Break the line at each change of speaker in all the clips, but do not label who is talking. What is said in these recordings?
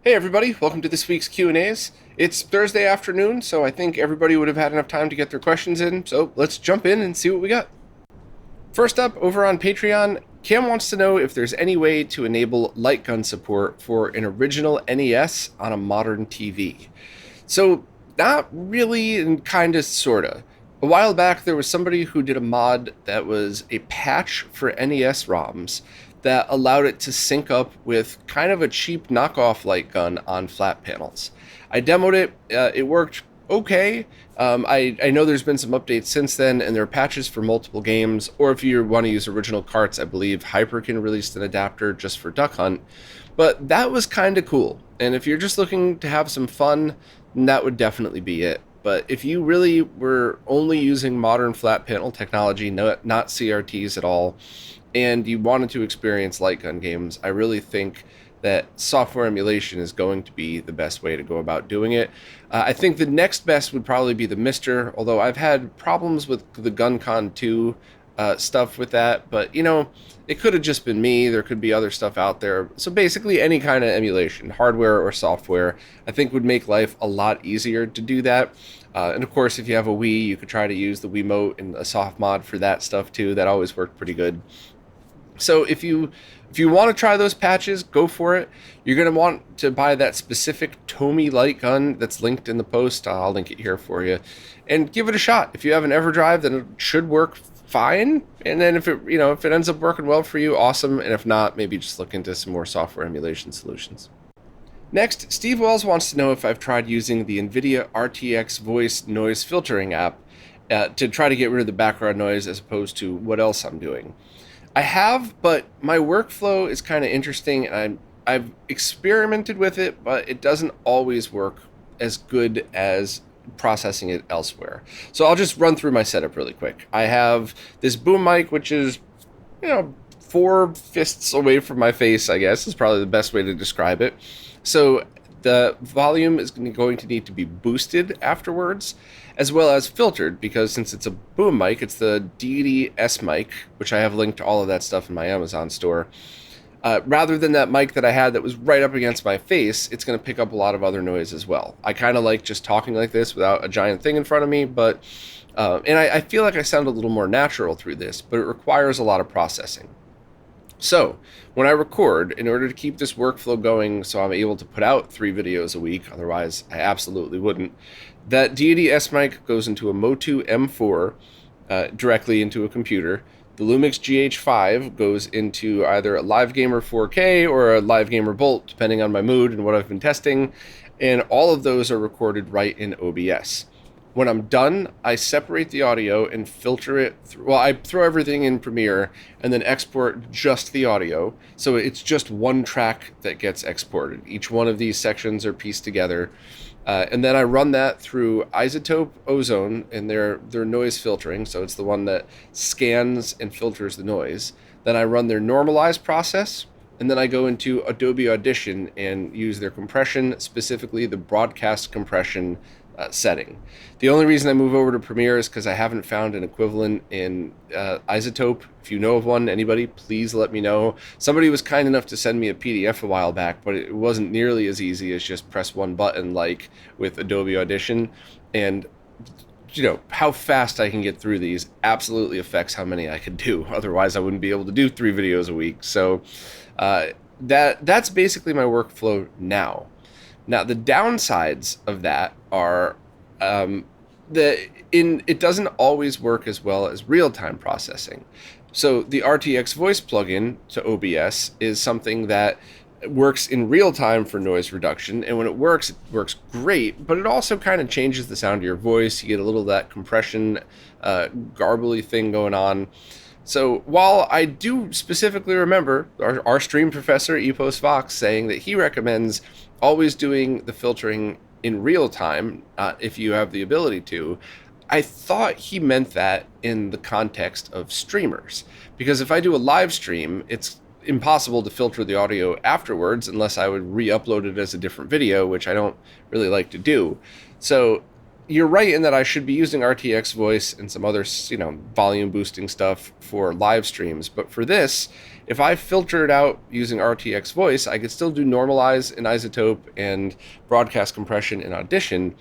Hey everybody, welcome to this week's Q&As. It's Thursday afternoon, so I think everybody would have had enough time to get their questions in, so let's jump in and see what we got. First up, over on Patreon, Cam wants to know if there's any way to enable light gun support for an original NES on a modern TV. So, not really, and kinda sorta. A while back, there was somebody who did a mod that was a patch for NES ROMs that allowed it to sync up with kind of a cheap knockoff light gun on flat panels. I demoed it, it worked okay. I know there's been some updates since then, and there are patches for multiple games, or if you want to use original carts, I believe Hyperkin released an adapter just for Duck Hunt. But that was kind of cool, and if you're just looking to have some fun, that would definitely be it. But if you really were only using modern flat panel technology, not CRTs at all, and you wanted to experience light gun games, I really think that software emulation is going to be the best way to go about doing it. I think the next best would probably be the Mister, although I've had problems with the GunCon 2 stuff with that, but you know, it could have just been me. There could be other stuff out there. So basically any kind of emulation, hardware or software, I think would make life a lot easier to do that. And of course, if you have a Wii, you could try to use the Wiimote and a soft mod for that stuff too. That always worked pretty good. So if you want to try those patches, go for it. You're going to want to buy that specific Tomy light gun that's linked in the post. I'll link it here for you. And give it a shot. If you have an EverDrive, then it should work fine. And then if it ends up working well for you, awesome. And if not, maybe just look into some more software emulation solutions. Next, Steve Wells wants to know if I've tried using the NVIDIA RTX Voice noise filtering app to try to get rid of the background noise as opposed to what else I'm doing. I have, but my workflow is kind of interesting, and I've experimented with it, but it doesn't always work as good as processing it elsewhere. So I'll just run through my setup really quick. I have this boom mic, which is, 4 fists away from my face, I guess, is probably the best way to describe it. So the volume is going to need to be boosted afterwards, as well as filtered, because since it's a boom mic, it's the Deity S mic, which I have linked to all of that stuff in my Amazon store. Rather than that mic that I had that was right up against my face, it's going to pick up a lot of other noise as well. I kind of like just talking like this without a giant thing in front of me, but and I feel like I sound a little more natural through this, but it requires a lot of processing. So, when I record, in order to keep this workflow going so I'm able to put out 3 videos a week, otherwise I absolutely wouldn't, that Deity S mic goes into a Motu M4 directly into a computer. The Lumix GH5 goes into either a Live Gamer 4K or a Live Gamer Bolt, depending on my mood and what I've been testing, and all of those are recorded right in OBS. When I'm done, I separate the audio and filter it through. Well, I throw everything in Premiere and then export just the audio. So it's just one track that gets exported. Each one of these sections are pieced together. And then I run that through Isotope Ozone and their noise filtering. So it's the one that scans and filters the noise. Then I run their normalize process. And then I go into Adobe Audition and use their compression, specifically the broadcast compression setting. The only reason I move over to Premiere is because I haven't found an equivalent in Isotope. If you know of one, anybody, please let me know. Somebody was kind enough to send me a PDF a while back, but it wasn't nearly as easy as just press one button like with Adobe Audition. And how fast I can get through these absolutely affects how many I could do. Otherwise, I wouldn't be able to do 3 videos a week. So that's basically my workflow now. Now, the downsides of that are it doesn't always work as well as real-time processing. So the RTX Voice plugin to OBS is something that works in real time for noise reduction, and when it works great, but it also kind of changes the sound of your voice. You get a little of that compression, garbly thing going on. So while I do specifically remember our stream professor, Epos Fox, saying that he recommends always doing the filtering in real time, if you have the ability to, I thought he meant that in the context of streamers. Because if I do a live stream, it's impossible to filter the audio afterwards unless I would re-upload it as a different video, which I don't really like to do. So you're right in that I should be using RTX Voice and some other, volume boosting stuff for live streams. But for this, if I filter it out using RTX Voice, I could still do normalize in Isotope and broadcast compression in Audition,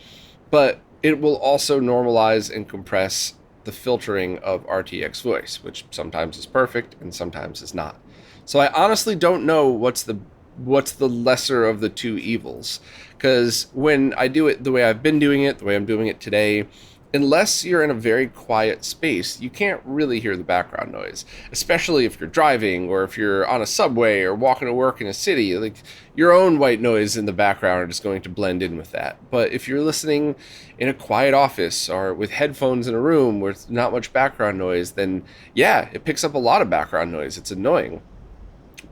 but it will also normalize and compress the filtering of RTX Voice, which sometimes is perfect and sometimes is not. So I honestly don't know what's the lesser of the two evils, because when I do it the way I've been doing it, the way I'm doing it today, unless you're in a very quiet space, you can't really hear the background noise, especially if you're driving or if you're on a subway or walking to work in a city. Like, your own white noise in the background is going to blend in with that. But if you're listening in a quiet office or with headphones in a room with not much background noise, then yeah, it picks up a lot of background noise. It's annoying.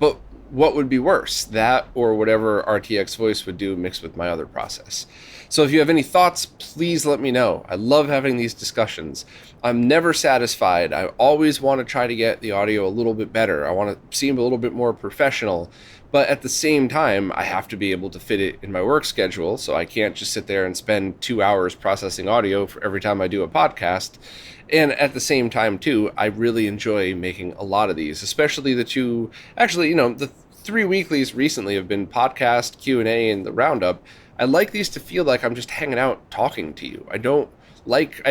But what would be worse, that or whatever RTX Voice would do mixed with my other process? So if you have any thoughts, please let me know. I love having these discussions. I'm never satisfied. I always want to try to get the audio a little bit better. I want to seem a little bit more professional. But at the same time, I have to be able to fit it in my work schedule, so I can't just sit there and spend 2 hours processing audio for every time I do a podcast. And at the same time, too, I really enjoy making a lot of these, especially the two, actually, the 3 weeklies recently have been podcast, Q&A, and the roundup. I like these to feel like I'm just hanging out talking to you. I didn't like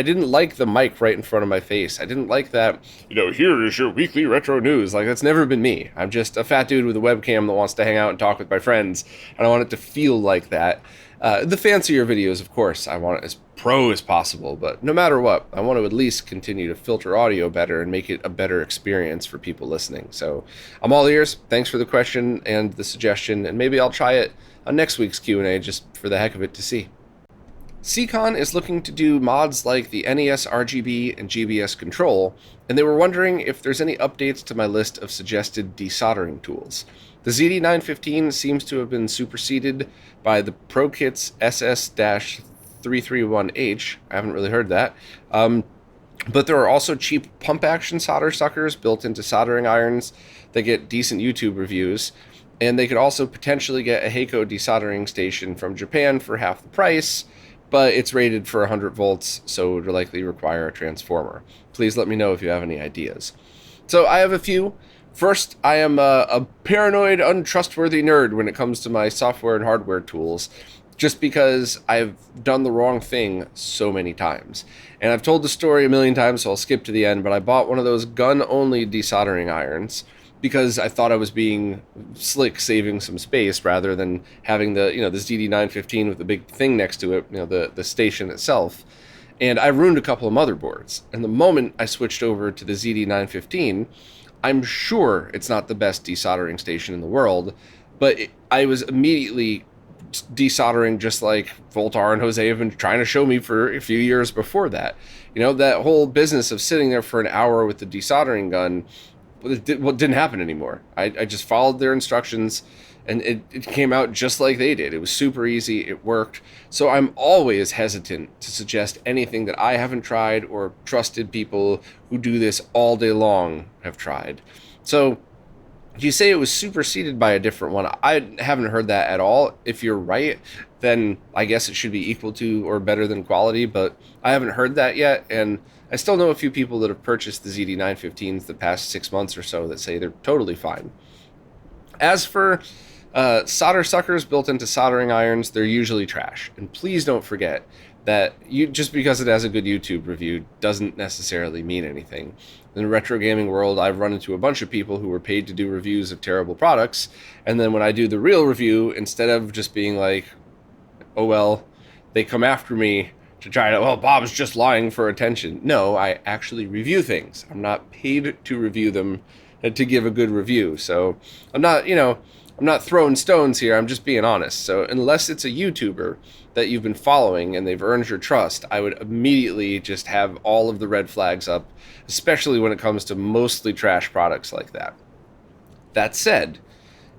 the mic right in front of my face. I didn't like that, here is your weekly retro news. Like, that's never been me. I'm just a fat dude with a webcam that wants to hang out and talk with my friends, and I want it to feel like that. The fancier videos, of course, I want it as pro as possible, but no matter what, I want to at least continue to filter audio better and make it a better experience for people listening. So I'm all ears. Thanks for the question and the suggestion, and maybe I'll try it on next week's Q&A just for the heck of it to see. CCon is looking to do mods like the NESRGB and GBS control, and they were wondering if there's any updates to my list of suggested desoldering tools. The ZD915 seems to have been superseded by the ProKit's SS-331H. I haven't really heard that. But there are also cheap pump-action solder suckers built into soldering irons that get decent YouTube reviews. And they could also potentially get a Heiko desoldering station from Japan for half the price, but it's rated for 100 volts, so it would likely require a transformer. Please let me know if you have any ideas. So I have a few. First, I am a paranoid, untrustworthy nerd when it comes to my software and hardware tools, just because I've done the wrong thing so many times. And I've told the story a million times, so I'll skip to the end, but I bought one of those gun-only desoldering irons because I thought I was being slick, saving some space, rather than having the ZD915 with the big thing next to it, the station itself. And I ruined a couple of motherboards. And the moment I switched over to the ZD915, I'm sure it's not the best desoldering station in the world, but I was immediately desoldering just like Voltar and Jose have been trying to show me for a few years before that. That whole business of sitting there for an hour with the desoldering gun, it didn't happen anymore. I just followed their instructions, and it came out just like they did. It was super easy. It worked. So I'm always hesitant to suggest anything that I haven't tried or trusted people who do this all day long have tried. So if you say it was superseded by a different one, I haven't heard that at all. If you're right, then I guess it should be equal to or better than quality, but I haven't heard that yet, and I still know a few people that have purchased the ZD915s the past 6 months or so that say they're totally fine. As for solder suckers built into soldering irons, they're usually trash. And please don't forget that just because it has a good YouTube review doesn't necessarily mean anything. In the retro gaming world, I've run into a bunch of people who were paid to do reviews of terrible products, and then when I do the real review, instead of just being like, oh well, they come after me to try to, well, Bob's just lying for attention. No, I actually review things. I'm not paid to review them to give a good review. So I'm not throwing stones here. I'm just being honest. So unless it's a YouTuber that you've been following and they've earned your trust, I would immediately just have all of the red flags up, especially when it comes to mostly trash products like that. That said,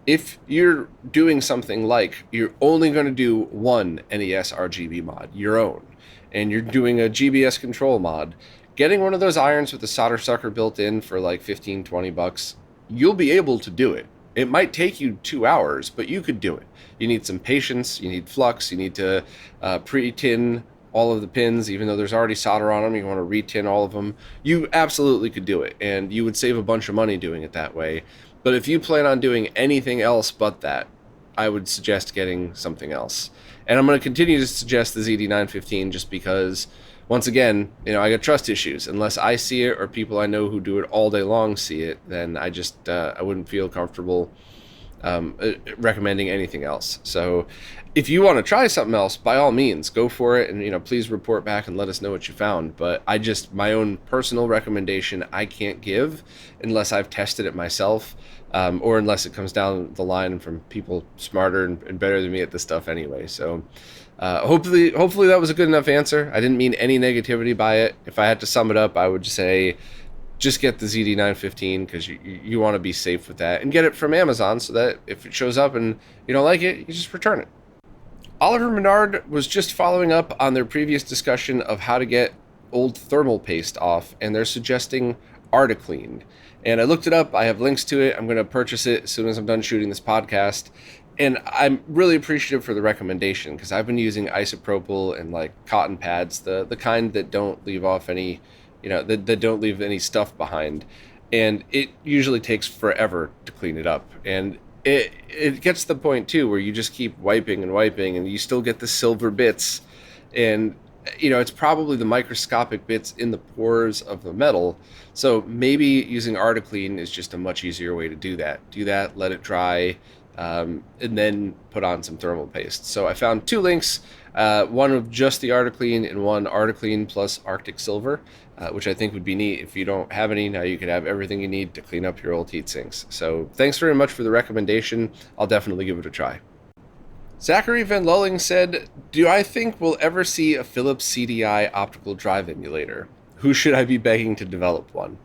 if you're doing something like you're only going to do one NESRGB mod, your own, and you're doing a GBS control mod, getting one of those irons with a solder sucker built in for like 15, 20 bucks, you'll be able to do it. It might take you 2 hours, but you could do it. You need some patience, you need flux, you need to pre-tin all of the pins, even though there's already solder on them, you want to retin all of them, you absolutely could do it, and you would save a bunch of money doing it that way. But if you plan on doing anything else but that, I would suggest getting something else. And I'm going to continue to suggest the ZD915 just because, once again, I got trust issues. Unless I see it or people I know who do it all day long see it, then I wouldn't feel comfortable recommending anything else. So if you want to try something else, by all means, go for it, and please report back and let us know what you found. But my own personal recommendation, I can't give unless I've tested it myself, or unless it comes down the line from people smarter and better than me at this stuff anyway. So hopefully that was a good enough answer. I didn't mean any negativity by it. If I had to sum it up, I would say just get the ZD915 because you want to be safe with that, and get it from Amazon so that if it shows up and you don't like it, you just return it. Oliver Menard was just following up on their previous discussion of how to get old thermal paste off, and they're suggesting Articlean. And I looked it up. I have links to it. I'm going to purchase it as soon as I'm done shooting this podcast. And I'm really appreciative for the recommendation because I've been using isopropyl and like cotton pads, the kind that don't leave off any, that don't leave any stuff behind. And it usually takes forever to clean it up. And it gets to the point too where you just keep wiping and you still get the silver bits, and it's probably the microscopic bits in the pores of the metal. So maybe using Articlean is just a much easier way to do that. Let it dry, and then put on some thermal paste. So I found two links, one of just the Articlean and one Articlean plus Arctic Silver, which I think would be neat. If you don't have any, now you could have everything you need to clean up your old heat sinks. So thanks very much for the recommendation. I'll definitely give it a try. Zachary Van Lulling said, do I think we'll ever see a Philips CDi optical drive emulator? Who should I be begging to develop one?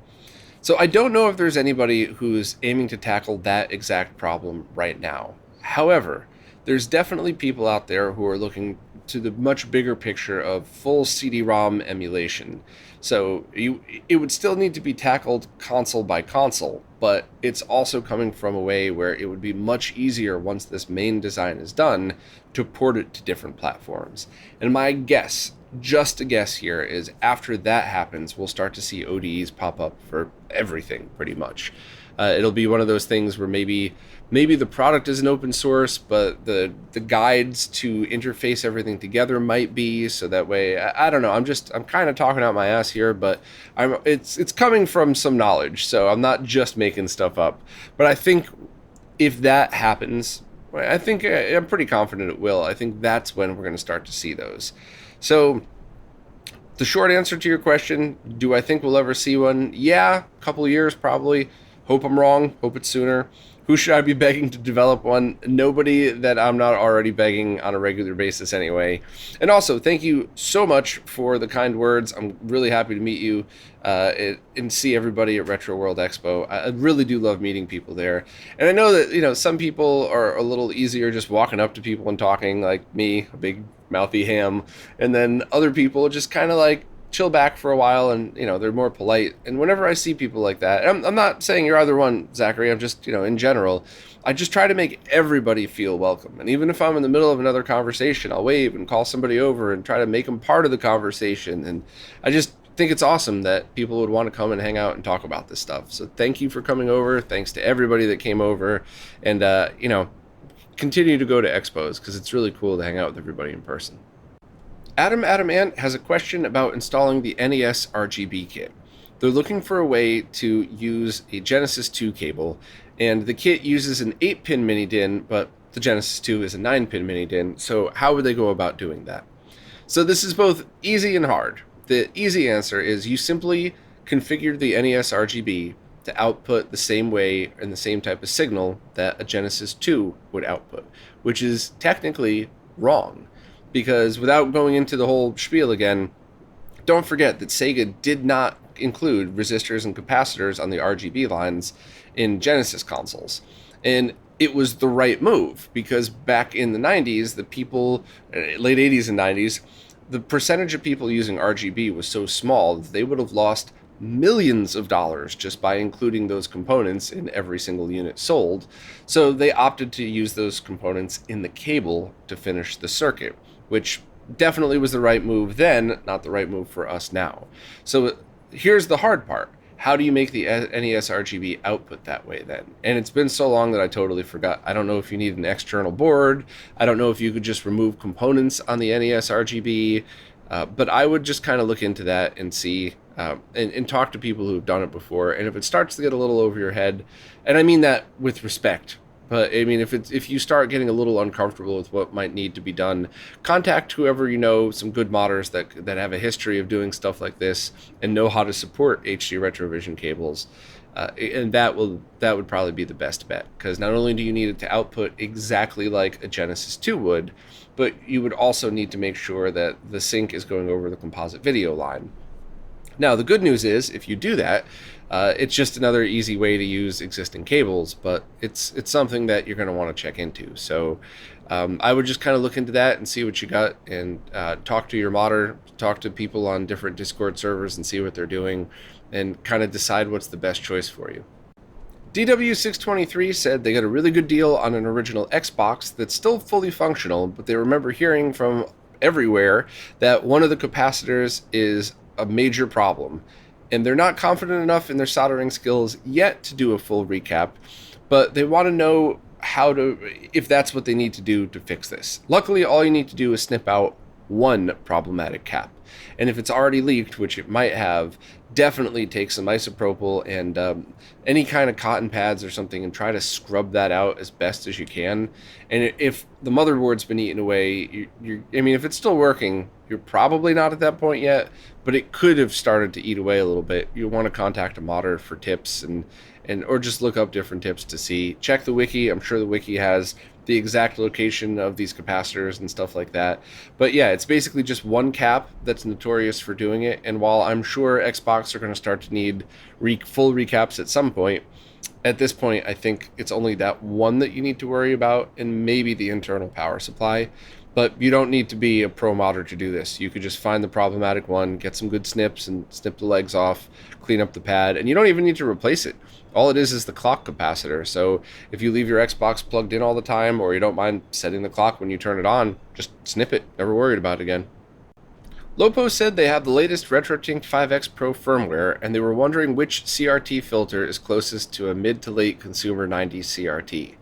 So I don't know if there's anybody who's aiming to tackle that exact problem right now. However, there's definitely people out there who are looking to the much bigger picture of full CD-ROM emulation. So it would still need to be tackled console by console, but it's also coming from a way where it would be much easier once this main design is done to port it to different platforms. And my guess, just a guess here, is after that happens, we'll start to see ODEs pop up for everything pretty much. It'll be one of those things where maybe the product isn't open source, but the guides to interface everything together might be, so that way, I don't know, I'm kind of talking out my ass here, but it's coming from some knowledge, so I'm not just making stuff up. But I think if that happens, I'm pretty confident it will. I think that's when we're going to start to see those. So the short answer to your question, do I think we'll ever see one? Yeah, a couple of years probably. Hope I'm wrong. Hope it's sooner. Who should I be begging to develop one? Nobody that I'm not already begging on a regular basis anyway. And also, thank you so much for the kind words. I'm really happy to meet you and see everybody at Retro World Expo. I really do love meeting people there. And I know that, some people are a little easier just walking up to people and talking, like me, a big mouthy ham. And then other people just kind of like chill back for a while, and they're more polite. And whenever I see people like that, I'm not saying you're either one, Zachary, I'm just in general, I just try to make everybody feel welcome. And even if I'm in the middle of another conversation, I'll wave and call somebody over and try to make them part of the conversation. And I just think it's awesome that people would want to come and hang out and talk about this stuff. So thank you for coming over. Thanks to everybody that came over, and continue to go to expos because it's really cool to hang out with everybody in person. Adam Ant has a question about installing the NESRGB kit. They're looking for a way to use a Genesis 2 cable, and the kit uses an 8-pin mini DIN, but the Genesis 2 is a 9-pin mini DIN, so how would they go about doing that? So this is both easy and hard. The easy answer is you simply configure the NESRGB to output the same way and the same type of signal that a Genesis 2 would output, which is technically wrong. Because without going into the whole spiel again, don't forget that Sega did not include resistors and capacitors on the RGB lines in Genesis consoles. And it was the right move, because back in the 90s, the people, late 80s and 90s, the percentage of people using RGB was so small that they would have lost millions of dollars just by including those components in every single unit sold. So they opted to use those components in the cable to finish the circuit, which definitely was the right move then, not the right move for us now. So here's the hard part. How do you make the NESRGB output that way then? And it's been so long that I totally forgot. I don't know if you need an external board. I don't know if you could just remove components on the NESRGB. But I would just kind of look into that and see, and talk to people who've done it before. And if it starts to get a little over your head, and I mean that with respect, but I mean, if you start getting a little uncomfortable with what might need to be done, contact whoever you know, some good modders that have a history of doing stuff like this and know how to support HD retrovision cables. And that would probably be the best bet, because not only do you need it to output exactly like a Genesis 2 would, but you would also need to make sure that the sync is going over the composite video line. Now, the good news is, if you do that, it's just another easy way to use existing cables, but it's something that you're going to want to check into. So I would just kind of look into that and see what you got, and talk to your modder, talk to people on different Discord servers and see what they're doing, and kind of decide what's the best choice for you. DW623 said they got a really good deal on an original Xbox that's still fully functional, but they remember hearing from everywhere that one of the capacitors is a major problem, and they're not confident enough in their soldering skills yet to do a full recap, but they want to know if that's what they need to do to fix this. Luckily, all you need to do is snip out one problematic cap, and if it's already leaked, which it might have, definitely take some isopropyl and any kind of cotton pads or something and try to scrub that out as best as you can. And if the motherboard's been eaten away, I mean, if it's still working, you're probably not at that point yet, but it could have started to eat away a little bit. You'll want to contact a modder for tips or just look up different tips to see. Check the wiki. I'm sure the wiki has the exact location of these capacitors and stuff like that. But yeah, it's basically just one cap that's notorious for doing it. And while I'm sure Xbox are going to start to need full recaps at some point, at this point, I think it's only that one that you need to worry about, and maybe the internal power supply. But you don't need to be a pro modder to do this. You could just find the problematic one, get some good snips and snip the legs off, clean up the pad, and you don't even need to replace it. All it is the clock capacitor. So if you leave your Xbox plugged in all the time, or you don't mind setting the clock when you turn it on, just snip it. Never worried about it again. Lopo said they have the latest RetroTink 5X Pro firmware, and they were wondering which CRT filter is closest to a mid to late consumer 90s CRT.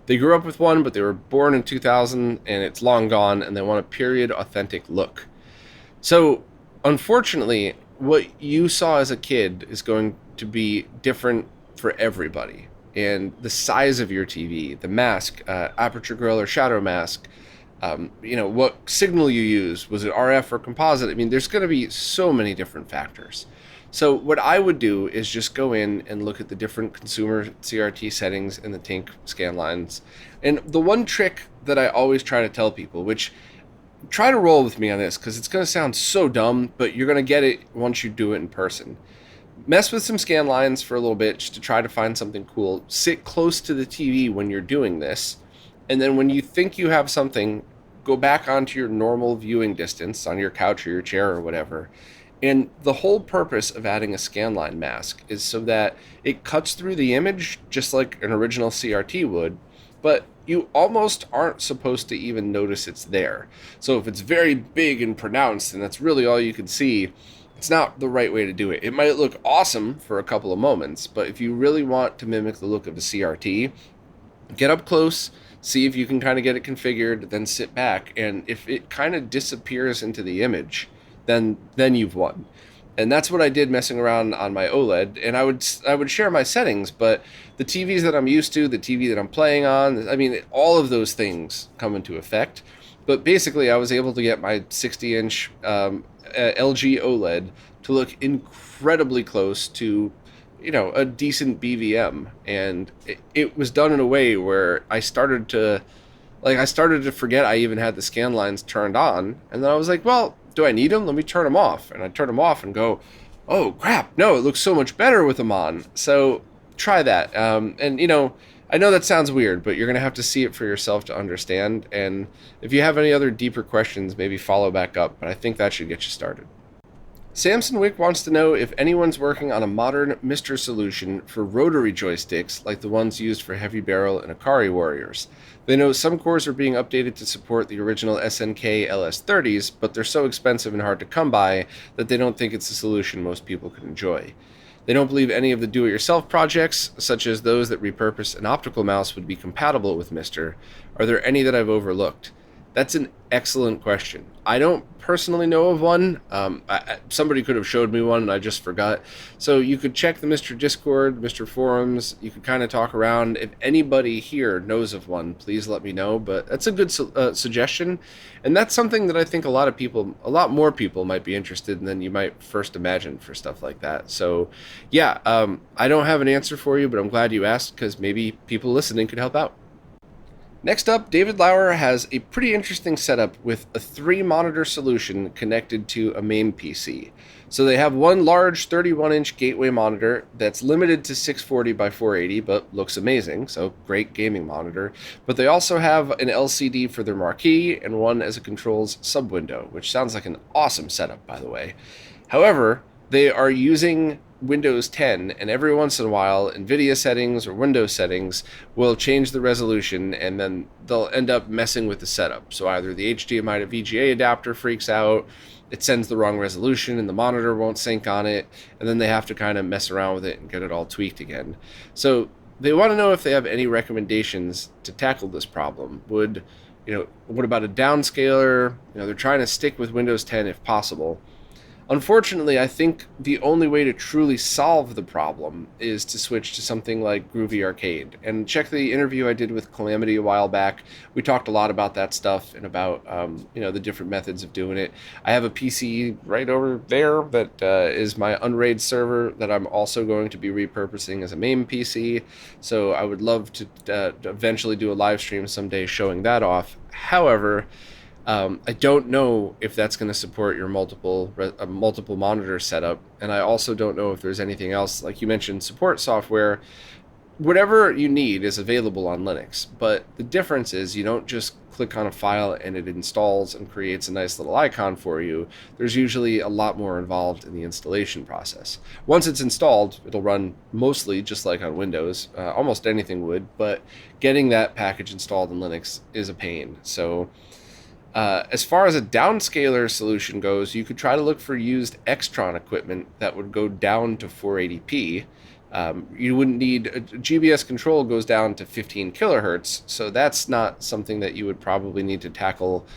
They grew up with one, but they were born in 2000, and it's long gone, and they want a period authentic look. So, unfortunately, what you saw as a kid is going to be different for everybody. And the size of your TV, the mask, aperture grill or shadow mask, what signal you use, was it RF or composite? I mean, there's going to be so many different factors. So what I would do is just go in and look at the different consumer CRT settings and the Tink scan lines. And the one trick that I always try to tell people, which try to roll with me on this because it's going to sound so dumb, but you're going to get it once you do it in person. Mess with some scan lines for a little bit just to try to find something cool. Sit close to the TV when you're doing this. And then when you think you have something, go back onto your normal viewing distance on your couch or your chair or whatever. And the whole purpose of adding a scanline mask is so that it cuts through the image just like an original CRT would, but you almost aren't supposed to even notice it's there. So if it's very big and pronounced and that's really all you can see, it's not the right way to do it. It might look awesome for a couple of moments, but if you really want to mimic the look of a CRT, get up close, see if you can kind of get it configured, then sit back, and if it kind of disappears into the image, then you've won. And that's what I did messing around on my OLED, and I would share my settings, but the TVs that I'm used to, the TV that I'm playing on, I mean, all of those things come into effect. But basically, I was able to get my 60-inch LG OLED to look incredibly close to, a decent BVM, and it was done in a way where I started to forget I even had the scan lines turned on, and then I was like, well, do I need them? Let me turn them off. And I turn them off and go, oh crap, no, it looks so much better with them on. So try that. And I know that sounds weird, but you're going to have to see it for yourself to understand. And if you have any other deeper questions, maybe follow back up, but I think that should get you started. Samson Wick wants to know if anyone's working on a modern Mr. solution for rotary joysticks like the ones used for Heavy Barrel and Akari Warriors. They know some cores are being updated to support the original SNK LS-30s, but they're so expensive and hard to come by that they don't think it's a solution most people could enjoy. They don't believe any of the do-it-yourself projects, such as those that repurpose an optical mouse, would be compatible with Mr. Are there any that I've overlooked? That's an excellent question. I don't personally know of one. Somebody could have showed me one and I just forgot. So you could check the Mr. Discord, Mr. Forums. You could kind of talk around. If anybody here knows of one, please let me know. But that's a good suggestion. And that's something that I think a lot more people might be interested in than you might first imagine for stuff like that. So yeah, I don't have an answer for you, but I'm glad you asked because maybe people listening could help out. Next up, David Lauer has a pretty interesting setup with a 3-monitor solution connected to a MAME PC. So they have one large 31-inch gateway monitor that's limited to 640 by 480, but looks amazing, so great gaming monitor. But they also have an LCD for their marquee and one as a controls sub-window, which sounds like an awesome setup, by the way. However, they are using Windows 10, and every once in a while, NVIDIA settings or Windows settings will change the resolution, and then they'll end up messing with the setup. So either the HDMI to VGA adapter freaks out, it sends the wrong resolution, and the monitor won't sync on it, and then they have to kind of mess around with it and get it all tweaked again. So they want to know if they have any recommendations to tackle this problem. What about a downscaler? They're trying to stick with Windows 10 if possible. Unfortunately, I think the only way to truly solve the problem is to switch to something like Groovy Arcade. And check the interview I did with Calamity a while back. We talked a lot about that stuff and about the different methods of doing it. I have a PC right over there that is my Unraid server that I'm also going to be repurposing as a MAME PC. So I would love to eventually do a live stream someday showing that off. However, I don't know if that's going to support your multiple monitor setup, and I also don't know if there's anything else, like you mentioned, support software. Whatever you need is available on Linux, but the difference is you don't just click on a file and it installs and creates a nice little icon for you. There's usually a lot more involved in the installation process. Once it's installed, it'll run mostly just like on Windows. Almost anything would, but getting that package installed in Linux is a pain. So as far as a downscaler solution goes, you could try to look for used Extron equipment that would go down to 480p. You wouldn't need a GBS control goes down to 15 kilohertz, so that's not something that you would probably need to tackle,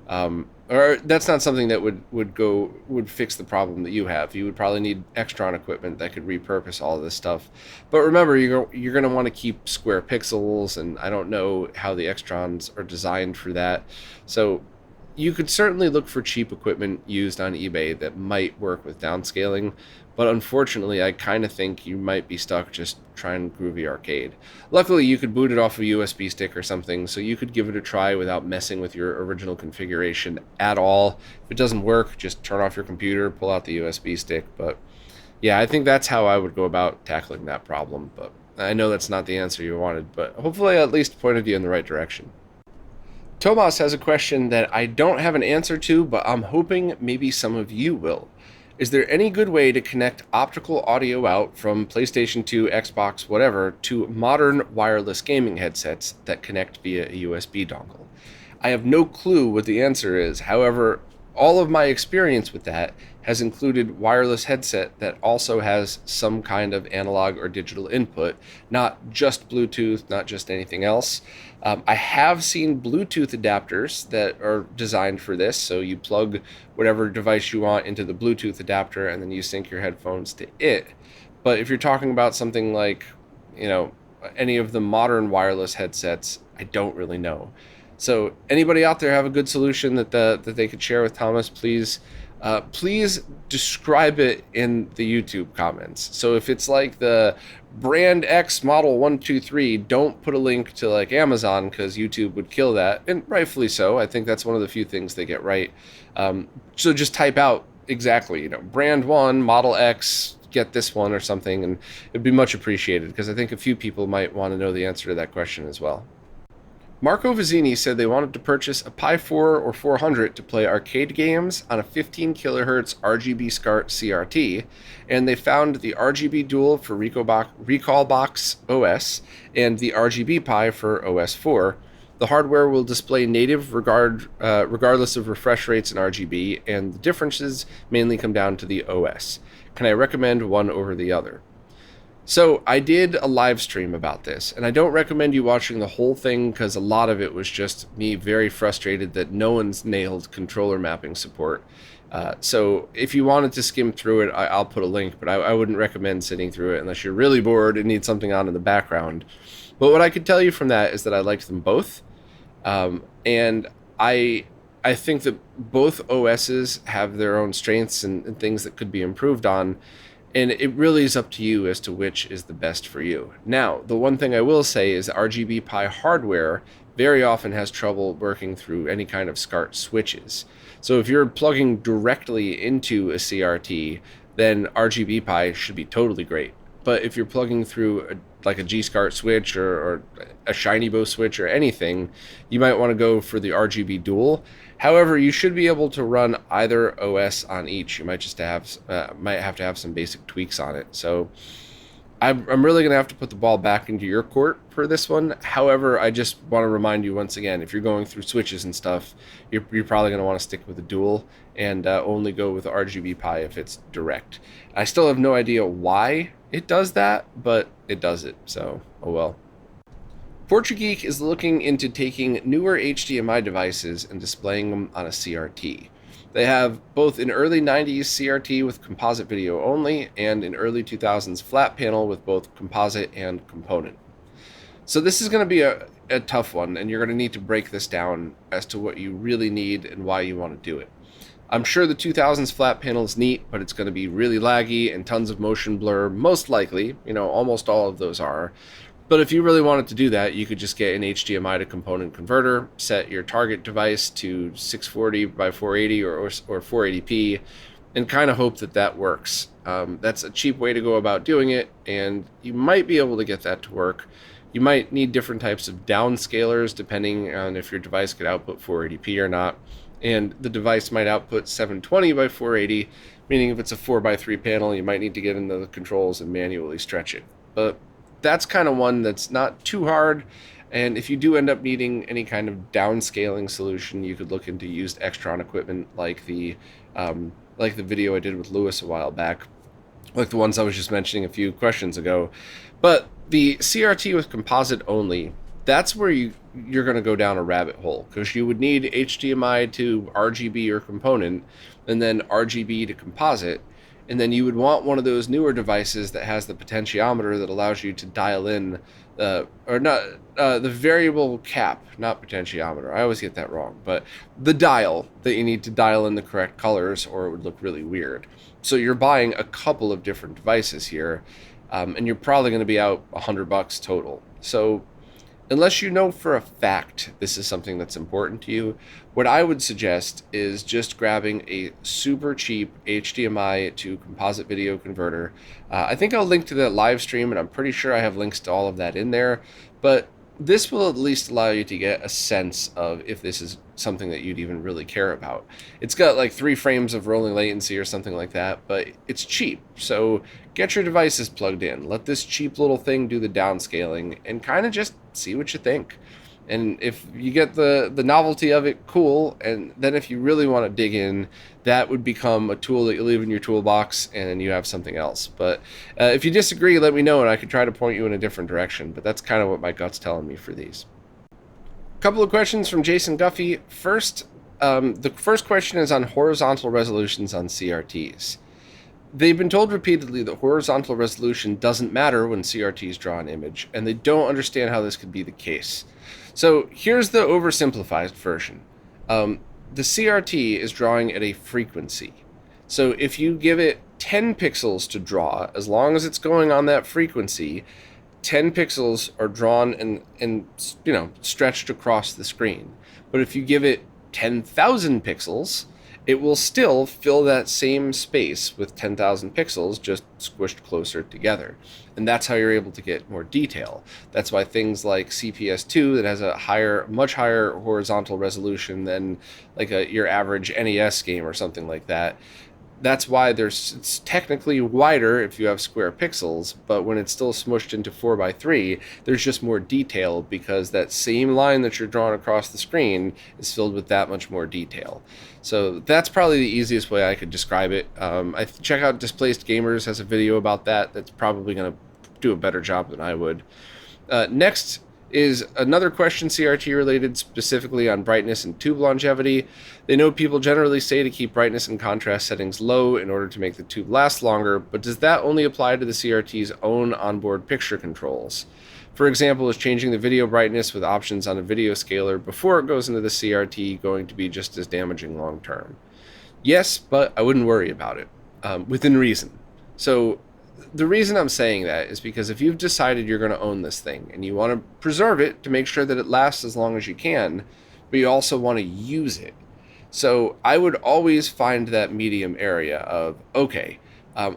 or that's not something that would fix the problem that you have. You would probably need Extron equipment that could repurpose all of this stuff. But remember, you're going to want to keep square pixels, and I don't know how the Extrons are designed for that. So you could certainly look for cheap equipment used on eBay that might work with downscaling, but unfortunately, I kind of think you might be stuck just trying Groovy Arcade. Luckily, you could boot it off a USB stick or something, so you could give it a try without messing with your original configuration at all. If it doesn't work, just turn off your computer, pull out the USB stick. But yeah, I think that's how I would go about tackling that problem. But I know that's not the answer you wanted, but hopefully I at least pointed you in the right direction. Tomas has a question that I don't have an answer to, but I'm hoping maybe some of you will. Is there any good way to connect optical audio out from PlayStation 2, Xbox, whatever, to modern wireless gaming headsets that connect via a USB dongle? I have no clue what the answer is. However, all of my experience with that has included wireless headset that also has some kind of analog or digital input, not just Bluetooth, not just anything else. I have seen Bluetooth adapters that are designed for this, so you plug whatever device you want into the Bluetooth adapter and then you sync your headphones to it. But if you're talking about something like, any of the modern wireless headsets, I don't really know. So anybody out there have a good solution that they could share with Thomas, please describe it in the YouTube comments. So if it's like the brand X model 123, don't put a link to like Amazon because YouTube would kill that, and rightfully so. I think that's one of the few things they get right. So just type out exactly, brand 1, model X, get this one or something, and it'd be much appreciated because I think a few people might want to know the answer to that question as well. Marco Vizzini said they wanted to purchase a Pi 4 or 400 to play arcade games on a 15 kHz RGB SCART CRT, and they found the RGB Dual for Recalbox OS and the RGB-Pi for OS 4. The hardware will display native regardless of refresh rates in RGB, and the differences mainly come down to the OS. Can I recommend one over the other? So I did a live stream about this, and I don't recommend you watching the whole thing because a lot of it was just me very frustrated that no one's nailed controller mapping support. So if you wanted to skim through it, I'll put a link, but I wouldn't recommend sitting through it unless you're really bored and need something on in the background. But what I could tell you from that is that I liked them both, and I think that both OSs have their own strengths and things that could be improved on. And it really is up to you as to which is the best for you. Now, the one thing I will say is RGB-Pi hardware very often has trouble working through any kind of SCART switches. So if you're plugging directly into a CRT, then RGB-Pi should be totally great. But if you're plugging through like a G-SCART switch or a ShinyBo switch or anything, you might want to go for the RGB Dual. However, you should be able to run either OS on each. You might just have to have some basic tweaks on it. So I'm really going to have to put the ball back into your court for this one. However, I just want to remind you once again, if you're going through switches and stuff, you're probably going to want to stick with the Dual and only go with RGB-Pi if it's direct. I still have no idea why it does that, but it does it. So, oh well. Portugeek is looking into taking newer HDMI devices and displaying them on a CRT. They have both an early 90s CRT with composite video only and an early 2000s flat panel with both composite and component. So this is going to be a tough one, and you're going to need to break this down as to what you really need and why you want to do it. I'm sure the 2000s flat panel is neat, but it's going to be really laggy and tons of motion blur, most likely. Almost all of those are. But if you really wanted to do that, you could just get an HDMI to component converter, set your target device to 640 by 480 or 480p, and kind of hope that that works. That's a cheap way to go about doing it, and you might be able to get that to work. You might need different types of downscalers depending on if your device could output 480p or not. And the device might output 720 by 480, meaning if it's a 4x3 panel, you might need to get into the controls and manually stretch it. But that's kind of one that's not too hard, and if you do end up needing any kind of downscaling solution, you could look into used Extron equipment like the video I did with Lewis a while back, like the ones I was just mentioning a few questions ago. But the CRT with composite only, that's where you're going to go down a rabbit hole, because you would need HDMI to RGB or component, and then RGB to composite. And then you would want one of those newer devices that has the potentiometer that allows you to dial in, the variable cap, not potentiometer. I always get that wrong, but the dial that you need to dial in the correct colors, or it would look really weird. So you're buying a couple of different devices here, and you're probably going to be out $100 total. So unless you know for a fact this is something that's important to you, what I would suggest is just grabbing a super cheap HDMI to composite video converter. I think I'll link to that live stream, and I'm pretty sure I have links to all of that in there, but this will at least allow you to get a sense of if this is something that you'd even really care about. It's got like 3 frames of rolling latency or something like that, but it's cheap. So get your devices plugged in. Let this cheap little thing do the downscaling and kind of just see what you think. And if you get the novelty of it, cool. And then if you really want to dig in, that would become a tool that you leave in your toolbox and you have something else. But if you disagree, let me know and I could try to point you in a different direction. But that's kind of what my gut's telling me for these. A couple of questions from Jason Guffey. First, the first question is on horizontal resolutions on CRTs. They've been told repeatedly that horizontal resolution doesn't matter when CRTs draw an image, and they don't understand how this could be the case. So here's the oversimplified version. The CRT is drawing at a frequency. So if you give it 10 pixels to draw, as long as it's going on that frequency, 10 pixels are drawn and stretched across the screen. But if you give it 10,000 pixels, it will still fill that same space with 10,000 pixels just squished closer together. And that's how you're able to get more detail. That's why things like CPS2 that has a much higher horizontal resolution than like your average NES game or something like that. That's why it's technically wider if you have square pixels, but when it's still smushed into 4x3, there's just more detail because that same line that you're drawing across the screen is filled with that much more detail. So that's probably the easiest way I could describe it. Check out Displaced Gamers has a video about that. That's probably going to do a better job than I would. Next is another question CRT related, specifically on brightness and tube longevity. They know people generally say to keep brightness and contrast settings low in order to make the tube last longer, but does that only apply to the CRT's own onboard picture controls? For example, is changing the video brightness with options on a video scaler before it goes into the CRT going to be just as damaging long term? Yes, but I wouldn't worry about it, within reason. So the reason I'm saying that is because if you've decided you're going to own this thing and you want to preserve it to make sure that it lasts as long as you can, but you also want to use it. So I would always find that medium area of, okay,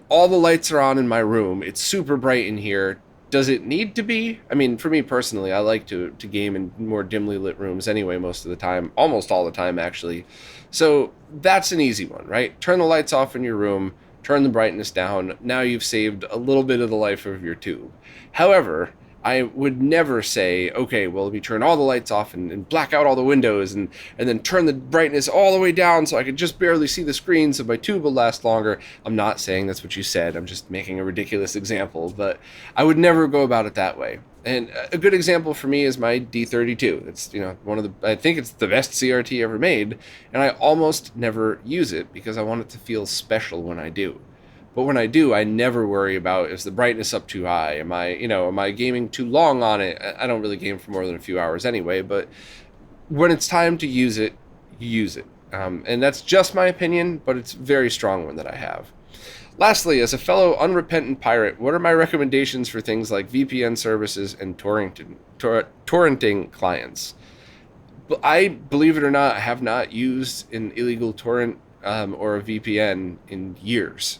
all the lights are on in my room. It's super bright in here. Does it need to be? I mean, for me personally, I like to game in more dimly lit rooms anyway most of the time, almost all the time actually. So that's an easy one, right? Turn the lights off in your room, turn the brightness down. Now you've saved a little bit of the life of your tube. However, I would never say, okay, well, if you turn all the lights off and black out all the windows and then turn the brightness all the way down so I could just barely see the screen so my tube will last longer. I'm not saying that's what you said. I'm just making a ridiculous example, but I would never go about it that way. And a good example for me is my D32. It's, I think it's the best CRT ever made, and I almost never use it because I want it to feel special when I do. But when I do, I never worry about, is the brightness up too high? Am I gaming too long on it? I don't really game for more than a few hours anyway, but when it's time to use it, you use it. And that's just my opinion, but it's a very strong one that I have. Lastly, as a fellow unrepentant pirate, what are my recommendations for things like VPN services and torrenting clients? I, believe it or not, have not used an illegal torrent or a VPN in years.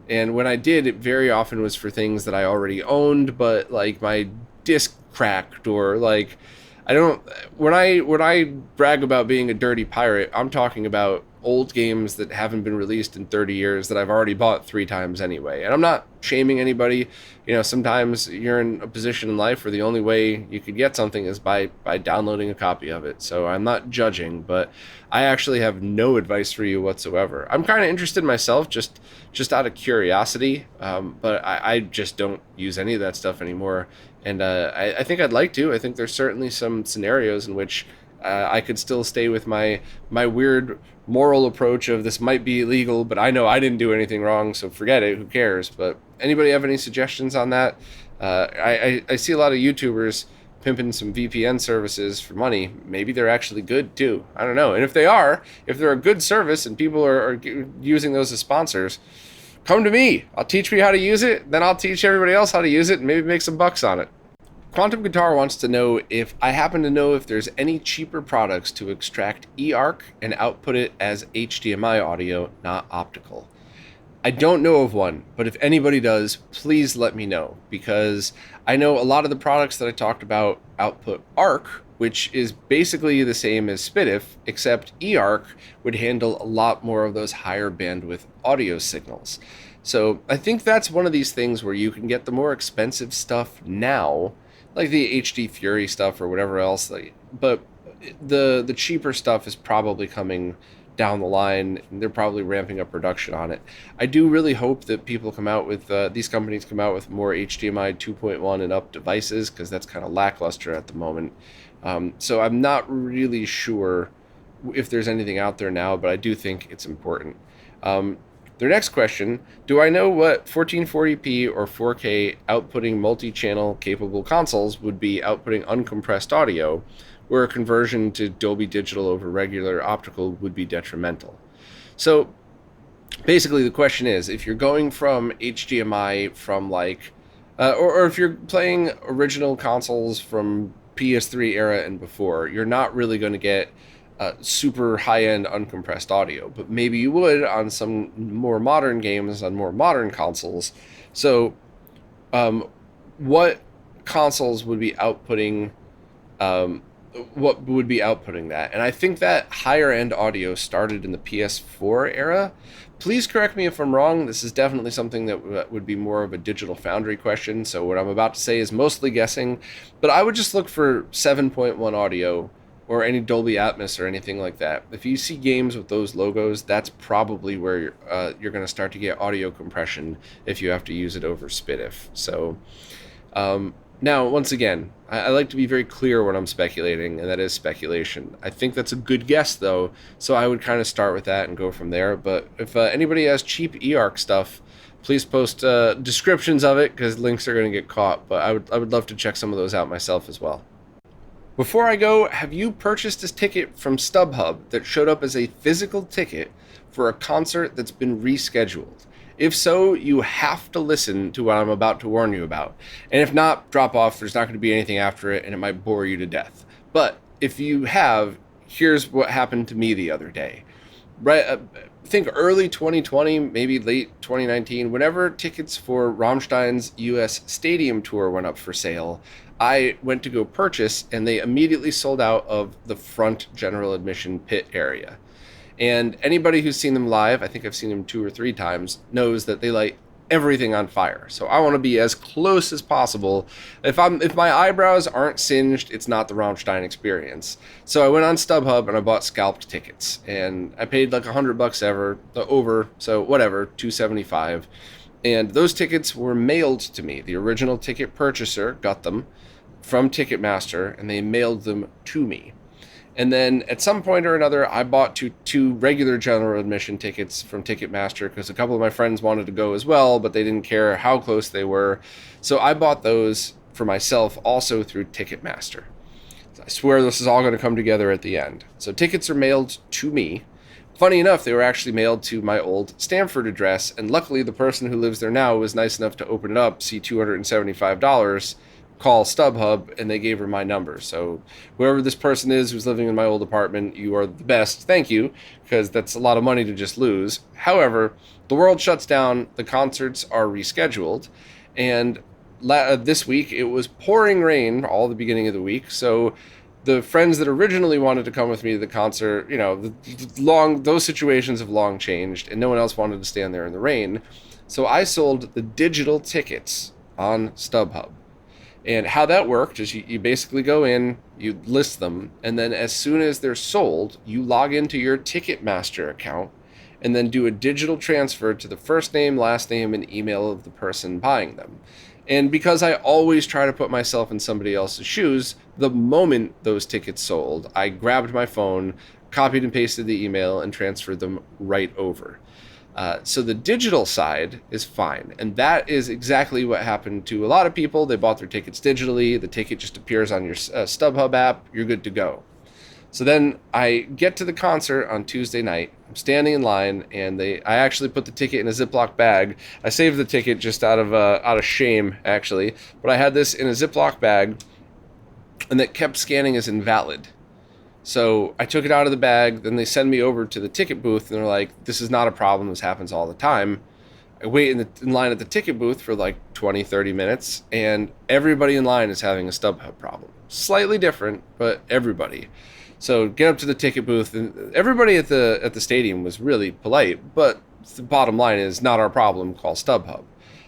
And when I did, it very often was for things that I already owned, but like my disc cracked or like when I brag about being a dirty pirate, I'm talking about old games that haven't been released in 30 years that I've already bought 3 times anyway. And I'm not shaming anybody. Sometimes you're in a position in life where the only way you could get something is by downloading a copy of it. So I'm not judging, but I actually have no advice for you whatsoever. I'm kind of interested myself, just out of curiosity, but I just don't use any of that stuff anymore. And I think I'd like to. I think there's certainly some scenarios in which I could still stay with my weird moral approach of this might be illegal, but I know I didn't do anything wrong, so forget it, who cares? But anybody have any suggestions on that? I see a lot of YouTubers pimping some VPN services for money. Maybe they're actually good too. I don't know. And if they're a good service and people are using those as sponsors, come to me. I'll teach you how to use it, then I'll teach everybody else how to use it and maybe make some bucks on it. Quantum Guitar wants to know if I happen to know if there's any cheaper products to extract eARC and output it as HDMI audio, not optical. I don't know of one, but if anybody does, please let me know, because I know a lot of the products that I talked about output ARC, which is basically the same as SPDIF, except eARC would handle a lot more of those higher bandwidth audio signals. So I think that's one of these things where you can get the more expensive stuff now, like the HD Fury stuff or whatever else, but the cheaper stuff is probably coming down the line. They're probably ramping up production on it. I do really hope that people come out with, these companies come out with more HDMI 2.1 and up devices, because that's kind of lackluster at the moment. So I'm not really sure if there's anything out there now, but I do think it's important. Their next question, do I know what 1440p or 4K outputting multi-channel capable consoles would be outputting uncompressed audio, where a conversion to Dolby Digital over regular optical would be detrimental? So basically the question is, if you're going from HDMI from or if you're playing original consoles from PS3 era and before, you're not really going to get super high-end uncompressed audio, but maybe you would on some more modern games on more modern consoles. So what consoles would be outputting that? And I think that higher end audio started in the PS4 era. Please correct me if I'm wrong. This is definitely something that would be more of a Digital Foundry question, so what I'm about to say is mostly guessing, but I would just look for 7.1 audio or any Dolby Atmos or anything like that. If you see games with those logos, that's probably where you're going to start to get audio compression if you have to use it over SPDIF. So now, once again, I like to be very clear when I'm speculating, and that is speculation. I think that's a good guess, though, so I would kind of start with that and go from there. But if anybody has cheap eARC stuff, please post descriptions of it, because links are going to get caught. But I would love to check some of those out myself as well. Before I go, have you purchased a ticket from Stubhub that showed up as a physical ticket for a concert that's been rescheduled? If so, you have to listen to what I'm about to warn you about. And if not, drop off. There's not going to be anything after it, and it might bore you to death. But if you have, here's what happened to me the other day. Right, I think early 2020, maybe late 2019, whenever tickets for Rammstein's US Stadium tour went up for sale, I went to go purchase, and they immediately sold out of the front general admission pit area. And anybody who's seen them live, I think I've seen them 2 or 3 times, knows that they light everything on fire. So I want to be as close as possible. If my eyebrows aren't singed, it's not the Rammstein experience. So I went on StubHub and I bought scalped tickets, and I paid like $100 over, so whatever, $275. And those tickets were mailed to me. The original ticket purchaser got them from Ticketmaster, and they mailed them to me. And then at some point or another, I bought two regular general admission tickets from Ticketmaster because a couple of my friends wanted to go as well, but they didn't care how close they were. So I bought those for myself also through Ticketmaster. I swear this is all going to come together at the end. So tickets are mailed to me. Funny enough, they were actually mailed to my old Stamford address, and luckily the person who lives there now was nice enough to open it up, see $275, call StubHub, and they gave her my number. So whoever this person is who's living in my old apartment, you are the best. Thank you, because that's a lot of money to just lose. However, the world shuts down, the concerts are rescheduled, and this week it was pouring rain all the beginning of the week, so the friends that originally wanted to come with me to the concert, you know, those situations have long changed, and no one else wanted to stand there in the rain. So I sold the digital tickets on StubHub. And how that worked is you basically go in, you list them, and then as soon as they're sold, you log into your Ticketmaster account and then do a digital transfer to the first name, last name, and email of the person buying them. And because I always try to put myself in somebody else's shoes, the moment those tickets sold, I grabbed my phone, copied and pasted the email, and transferred them right over. So the digital side is fine. And that is exactly what happened to a lot of people. They bought their tickets digitally. The ticket just appears on your StubHub app. You're good to go. So then I get to the concert on Tuesday night. I'm standing in line, and I actually put the ticket in a Ziploc bag. I saved the ticket just out of shame, actually. But I had this in a Ziploc bag, and it kept scanning as invalid. So I took it out of the bag, then they send me over to the ticket booth, and they're like, this is not a problem, this happens all the time. I wait in line at the ticket booth for like 20, 30 minutes, and everybody in line is having a StubHub problem. Slightly different, but everybody. So get up to the ticket booth, and everybody at the stadium was really polite, but the bottom line is not our problem, call StubHub.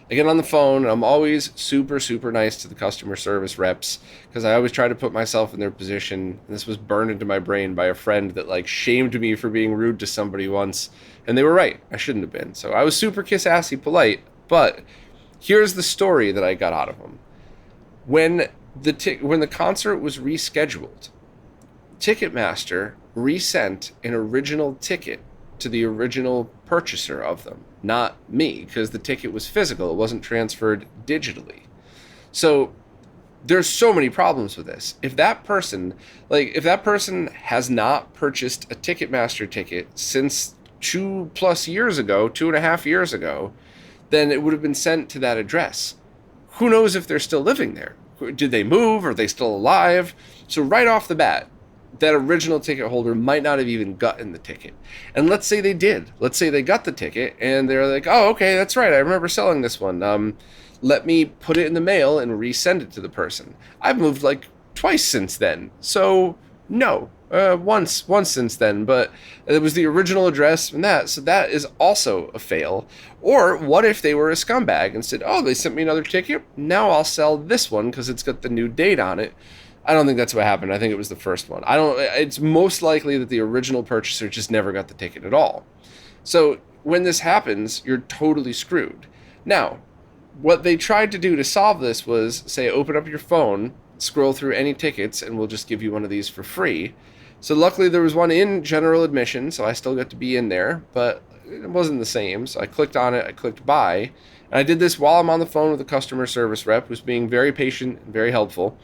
I get on the phone, and I'm always super, super nice to the customer service reps because I always try to put myself in their position. And this was burned into my brain by a friend that like shamed me for being rude to somebody once. And they were right. I shouldn't have been. So I was super kiss-assy polite. But here's the story that I got out of them. When the concert was rescheduled, Ticketmaster resent an original ticket to the original purchaser of them, not me, because the ticket was physical. It wasn't transferred digitally. So there's so many problems with this. If that person has not purchased a Ticketmaster ticket since 2+ years ago, 2.5 years ago, then it would have been sent to that address. Who knows if they're still living there? Did they move? Are they still alive? So right off the bat, that original ticket holder might not have even gotten the ticket. And let's say they did. Let's say they got the ticket and they're like, oh, okay, that's right, I remember selling this one. Let me put it in the mail and resend it to the person. I've moved like twice since then. So no, once since then, but it was the original address and that. So that is also a fail. Or what if they were a scumbag and said, oh, they sent me another ticket, now I'll sell this one because it's got the new date on it. I don't think that's what happened. I think it was the first one. It's most likely that the original purchaser just never got the ticket at all. So when this happens, you're totally screwed. Now, what they tried to do to solve this was say, open up your phone, scroll through any tickets, and we'll just give you one of these for free. So luckily there was one in general admission, so I still got to be in there, but it wasn't the same. So I clicked on it, I clicked buy, and I did this while I'm on the phone with a customer service rep who's being very patient and very helpful.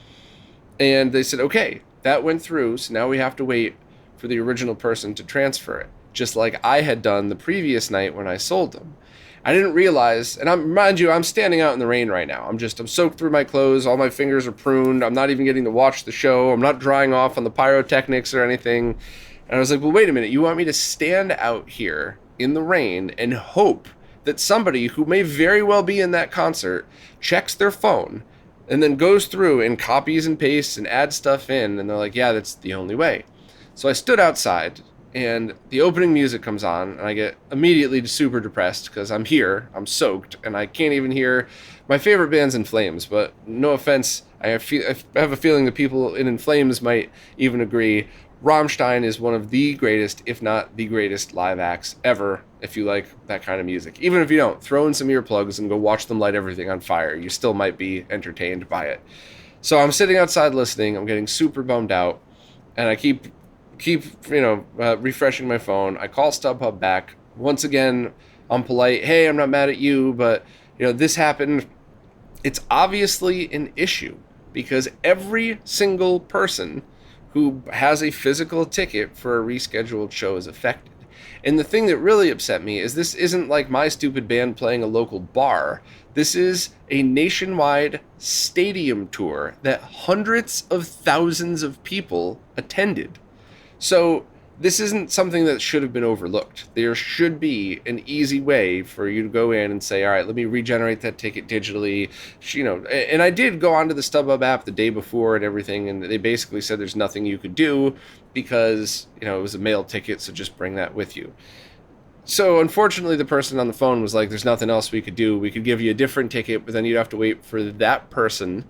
And they said, okay, that went through, so now we have to wait for the original person to transfer it, just like I had done the previous night when I sold them. I didn't realize, and mind you, I'm standing out in the rain right now. I'm soaked through my clothes. All my fingers are pruned. I'm not even getting to watch the show. I'm not drying off on the pyrotechnics or anything. And I was like, well, wait a minute. You want me to stand out here in the rain and hope that somebody who may very well be in that concert checks their phone and then goes through and copies and pastes and adds stuff in. And they're like, yeah, that's the only way. So I stood outside. And the opening music comes on, and I get immediately super depressed because I'm here, I'm soaked, and I can't even hear my favorite band's In Flames. But no offense, I have a feeling that people in Flames might even agree. Rammstein is one of the greatest, if not the greatest, live acts ever. If you like that kind of music, even if you don't, throw in some earplugs and go watch them light everything on fire. You still might be entertained by it. So I'm sitting outside listening. I'm getting super bummed out, and I keep refreshing my phone. I call Stubhub back. Once again, I'm polite. Hey, I'm not mad at you, but this happened. It's obviously an issue because every single person who has a physical ticket for a rescheduled show is affected. And the thing that really upset me is this isn't like my stupid band playing a local bar. This is a nationwide stadium tour that hundreds of thousands of people attended. So this isn't something that should have been overlooked. There should be an easy way for you to go in and say, all right, let me regenerate that ticket digitally. And I did go onto the Stubhub app the day before and everything, and they basically said there's nothing you could do because, it was a mail ticket, so just bring that with you. So unfortunately, the person on the phone was like, there's nothing else we could do. We could give you a different ticket, but then you'd have to wait for that person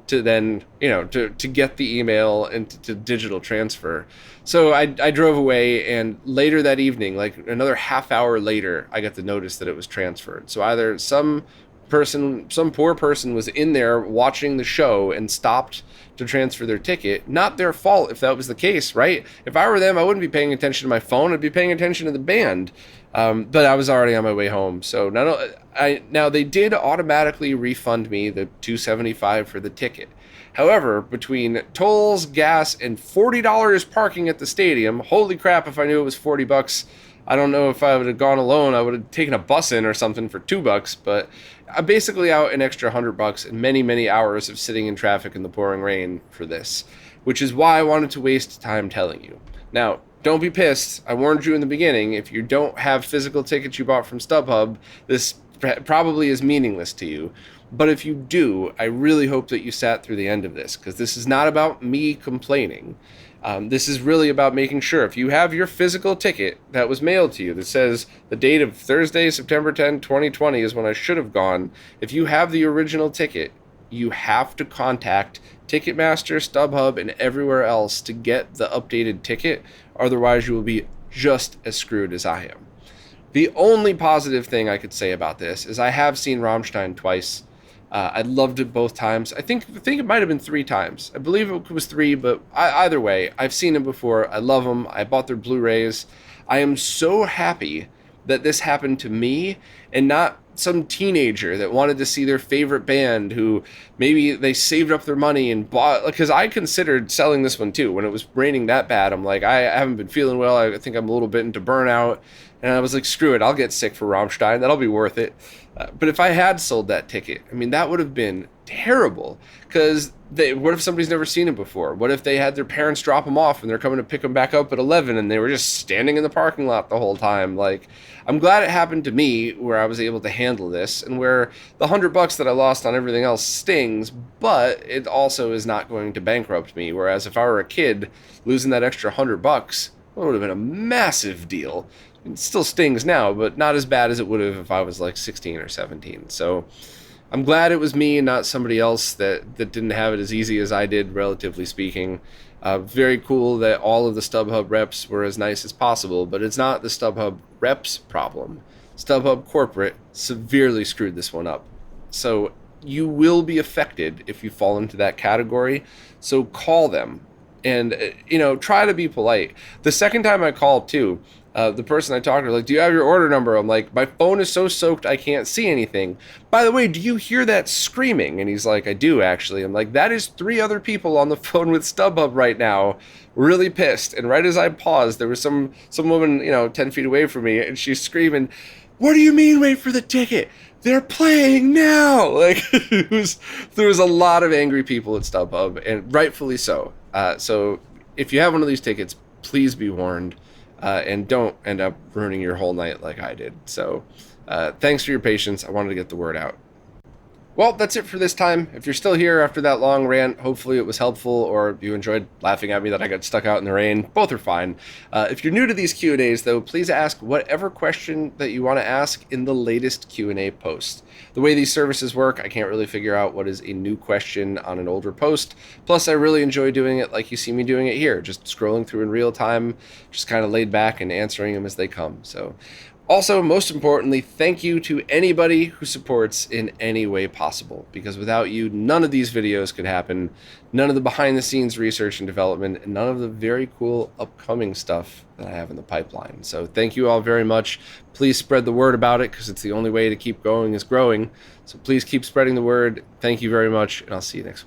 to then, to get the email and to digital transfer. So I drove away, and later that evening, like another half hour later, I got the notice that it was transferred. So either some poor person was in there watching the show and stopped to transfer their ticket. Not their fault if that was the case, right? If I were them, I wouldn't be paying attention to my phone. I'd be paying attention to the band. But I was already on my way home. So now they did automatically refund me the $275 for the ticket. However, between tolls, gas, and $40 parking at the stadium, holy crap, if I knew it was $40, I don't know if I would have gone alone. I would have taken a bus in or something for $2, but I'm basically out an extra $100 and many, many hours of sitting in traffic in the pouring rain for this, which is why I wanted to waste time telling you. Now, don't be pissed. I warned you in the beginning. If you don't have physical tickets you bought from Stubhub, this probably is meaningless to you. But if you do, I really hope that you sat through the end of this, because this is not about me complaining. This is really about making sure if you have your physical ticket that was mailed to you that says the date of Thursday, September 10, 2020 is when I should have gone. If you have the original ticket, you have to contact Ticketmaster, Stubhub, and everywhere else to get the updated ticket. Otherwise, you will be just as screwed as I am. The only positive thing I could say about this is I have seen Rammstein twice. I loved it both times. I think it might have been 3 times. I believe it was 3, but either way, I've seen them before. I love them. I bought their Blu-rays. I am so happy that this happened to me and not some teenager that wanted to see their favorite band who maybe they saved up their money and bought, because I considered selling this one too. When it was raining that bad, I'm like, I haven't been feeling well. I think I'm a little bit into burnout. And I was like, screw it, I'll get sick for Rammstein. That'll be worth it. But if I had sold that ticket, I mean, that would have been terrible. Because what if somebody's never seen it before? What if they had their parents drop them off and they're coming to pick them back up at 11 and they were just standing in the parking lot the whole time? Like, I'm glad it happened to me where I was able to handle this, and where the $100 that I lost on everything else stings, but it also is not going to bankrupt me. Whereas if I were a kid, losing that extra $100 would have been a massive deal. It still stings now, but not as bad as it would have if I was like 16 or 17. So I'm glad it was me and not somebody else that didn't have it as easy as I did, relatively speaking. Very cool that all of the Stubhub reps were as nice as possible, but it's not the Stubhub reps problem. Stubhub corporate severely screwed this one up. So you will be affected if you fall into that category. So call them and, try to be polite. The second time I called too, the person I talked to, like, do you have your order number? I'm like, my phone is so soaked I can't see anything. By the way, do you hear that screaming? And he's like, I do, actually. I'm like, that is 3 other people on the phone with Stubhub right now, really pissed. And right as I paused, there was some woman, 10 feet away from me, and she's screaming, what do you mean wait for the ticket? They're playing now! Like, there was a lot of angry people at Stubhub, and rightfully so. So if you have one of these tickets, please be warned. And don't end up ruining your whole night like I did. So thanks for your patience. I wanted to get the word out. Well, that's it for this time. If you're still here after that long rant, hopefully it was helpful, or you enjoyed laughing at me that I got stuck out in the rain. Both are fine. If you're new to these Q&As, though, please ask whatever question that you want to ask in the latest Q&A post. The way these services work, I can't really figure out what is a new question on an older post. Plus, I really enjoy doing it like you see me doing it here, just scrolling through in real time, just kind of laid back and answering them as they come. So, also, most importantly, thank you to anybody who supports in any way possible, because without you, none of these videos could happen, none of the behind-the-scenes research and development, and none of the very cool upcoming stuff that I have in the pipeline. So thank you all very much. Please spread the word about it, because it's the only way to keep going is growing. So please keep spreading the word. Thank you very much, and I'll see you next week.